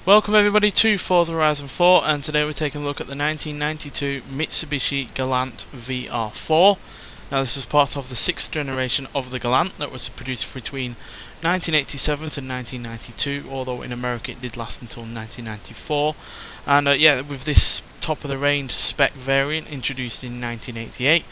Welcome everybody to Forza Horizon 4, and today we're taking a look at the 1992 Mitsubishi Galant VR-4. Now this is part of the 6th generation of the Galant that was produced between 1987 to 1992, although in America it did last until 1994. And with this top of the range spec variant introduced in 1988,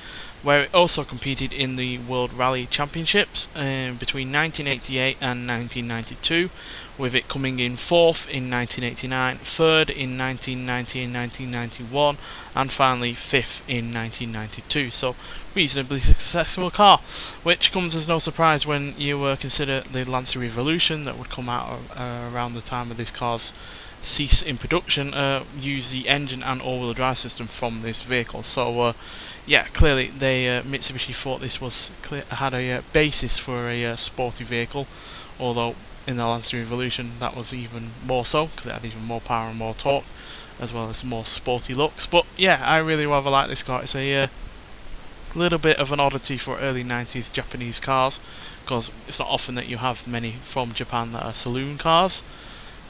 where it also competed in the World Rally Championships between 1988 and 1992, with it coming in 4th in 1989, 3rd in 1990 and 1991, and finally 5th in 1992. So reasonably successful car, which comes as no surprise when you consider the Lancer Evolution that would come out around the time of this car's cease in production, use the engine and all-wheel drive system from this vehicle. So clearly they Mitsubishi thought this had a basis for a sporty vehicle, although in the Lancer Evolution that was even more so, because it had even more power and more torque, as well as more sporty looks. But yeah, I really rather like this car. It's a little bit of an oddity for early 90s Japanese cars, because it's not often that you have many from Japan that are saloon cars,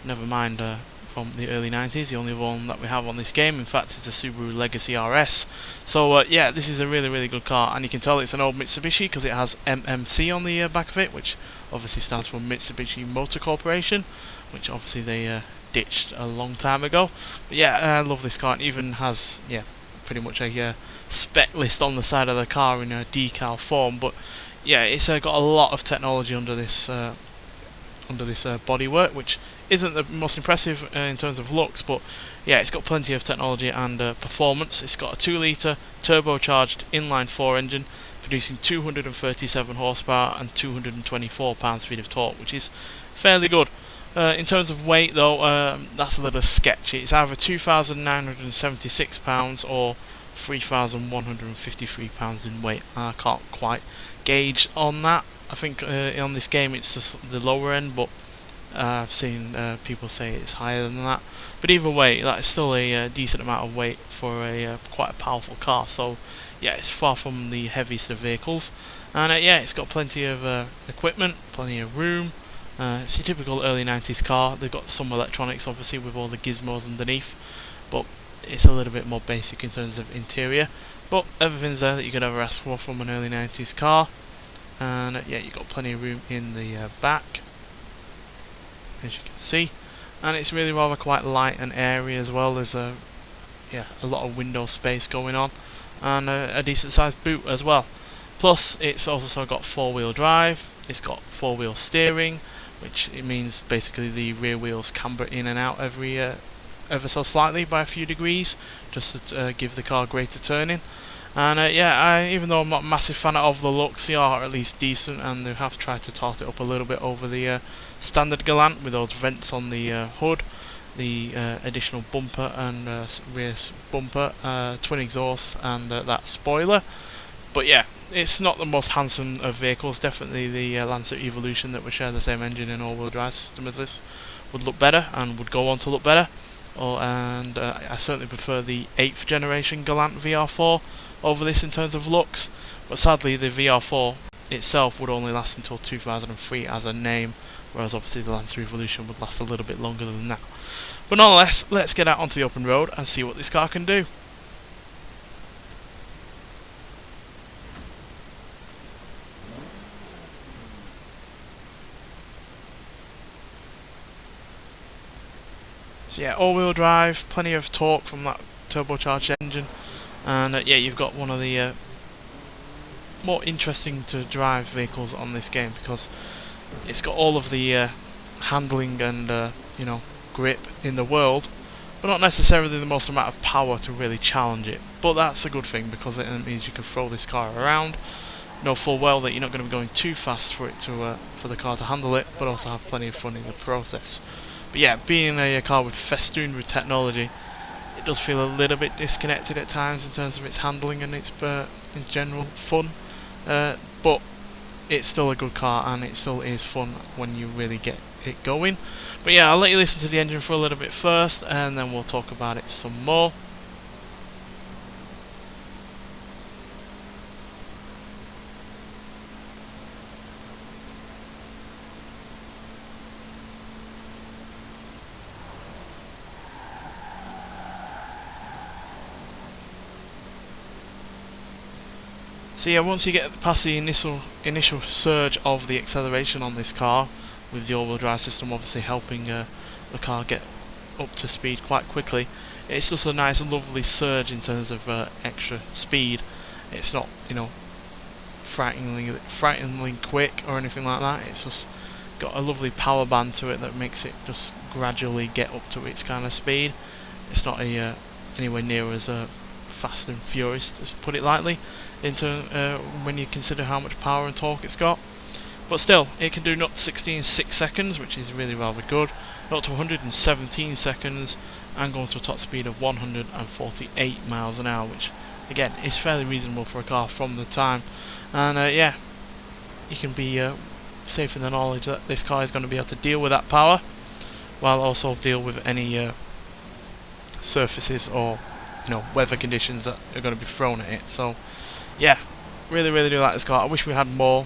never mind from the early 90s. The only one that we have on this game, in fact, is the Subaru Legacy RS. So this is a really good car, and you can tell it's an old Mitsubishi because it has MMC on the back of it, which obviously stands for Mitsubishi Motor Corporation, which obviously they ditched a long time ago. But yeah, I love this car. It even has pretty much a spec list on the side of the car in a decal form. But yeah, it's got a lot of technology under this bodywork, which isn't the most impressive in terms of looks, but yeah, it's got plenty of technology and performance. It's got a 2-litre turbocharged inline-4 engine producing 237 horsepower and 224 pounds-feet of torque, which is fairly good. In terms of weight though, that's a little sketchy. It's either 2,976 pounds or 3,153 pounds in weight. I can't quite gauge on that. I think on this game it's just the lower end, but I've seen people say it's higher than that. But either way, that's still a decent amount of weight for a quite a powerful car. So yeah, it's far from the heaviest of vehicles, and it's got plenty of equipment, plenty of room. It's a typical early 90s car. They've got some electronics obviously with all the gizmos underneath, but it's a little bit more basic in terms of interior. But everything's there that you could ever ask for from an early 90s car. And you've got plenty of room in the back, as you can see, and it's really rather quite light and airy as well. There's a lot of window space going on, and a decent sized boot as well. Plus it's also got 4-wheel drive. It's got 4-wheel steering, which it means basically the rear wheels camber in and out ever so slightly by a few degrees, just to give the car greater turning. And even though I'm not a massive fan of the looks, they are at least decent, and they have tried to tart it up a little bit over the standard Galant with those vents on the hood, the additional bumper and rear bumper, twin exhausts, and that spoiler. But yeah, it's not the most handsome of vehicles. Definitely the Lancer Evolution that would share the same engine and all-wheel drive system as this would look better, and would go on to look better. I certainly prefer the 8th generation Galant VR4 over this in terms of looks, but sadly the VR4 itself would only last until 2003 as a name, whereas obviously the Lancer Evolution would last a little bit longer than that. But nonetheless, let's get out onto the open road and see what this car can do. So yeah, all-wheel drive, plenty of torque from that turbocharged engine, and you've got one of the more interesting to drive vehicles on this game, because it's got all of the handling and grip in the world, but not necessarily the most amount of power to really challenge it. But that's a good thing, because it means you can throw this car around, know full well that you're not going to be going too fast for it to for the car to handle it, but also have plenty of fun in the process. But yeah, being a car with festooned with technology, it does feel a little bit disconnected at times in terms of its handling and its in general fun. But it's still a good car, and it still is fun when you really get it going. But yeah, I'll let you listen to the engine for a little bit first, and then we'll talk about it some more. So yeah, once you get past the initial surge of the acceleration on this car, with the all-wheel drive system obviously helping the car get up to speed quite quickly, it's just a nice lovely surge in terms of extra speed. It's not, you know, frighteningly quick or anything like that. It's just got a lovely power band to it that makes it just gradually get up to its kind of speed. It's not anywhere near as fast and furious, to put it lightly, when you consider how much power and torque it's got. But still, it can do not 16 6 seconds, which is really rather good, not to 117 seconds, and going to a top speed of 148 miles an hour, which again is fairly reasonable for a car from the time. And yeah, you can be safe in the knowledge that this car is going to be able to deal with that power, while also deal with any surfaces or, you know, weather conditions that are going to be thrown at it. So yeah, really do like this car. I wish we had more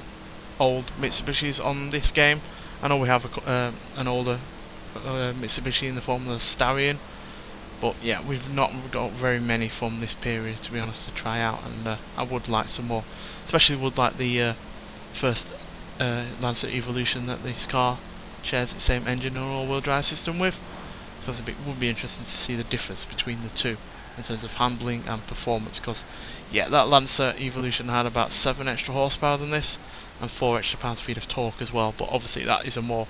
old Mitsubishis on this game. I know we have an older Mitsubishi in the form of the Starion, but yeah, we've not got very many from this period, to be honest, to try out, and I would like some more. Especially would like the first Lancer Evolution that this car shares the same engine and all-wheel drive system with, because it would be interesting to see the difference between the two in terms of handling and performance. Because yeah, that Lancer Evolution had about 7 extra horsepower than this, and 4 extra pound-feet of torque as well, but obviously that is a more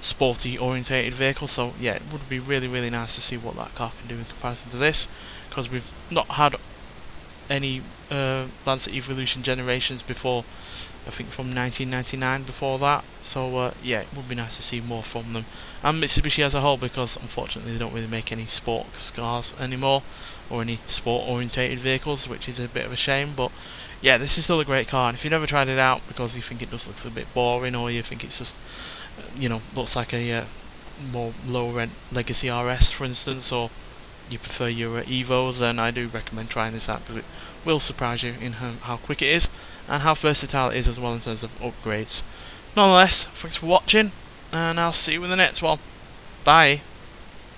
sporty orientated vehicle, so yeah, it would be really nice to see what that car can do in comparison to this, because we've not had any Lancer Evolution generations before, I think from 1999 before that, so yeah, it would be nice to see more from them, and Mitsubishi as a whole, because unfortunately they don't really make any sports cars anymore, or any sport orientated vehicles, which is a bit of a shame. But yeah, this is still a great car, and if you've never tried it out because you think it just looks a bit boring, or you think it's just, you know, looks like a more lower end Legacy RS for instance, or you prefer your Evos, then I do recommend trying this out, because it will surprise you in how quick it is and how versatile it is as well in terms of upgrades. Nonetheless, thanks for watching, and I'll see you in the next one. Bye.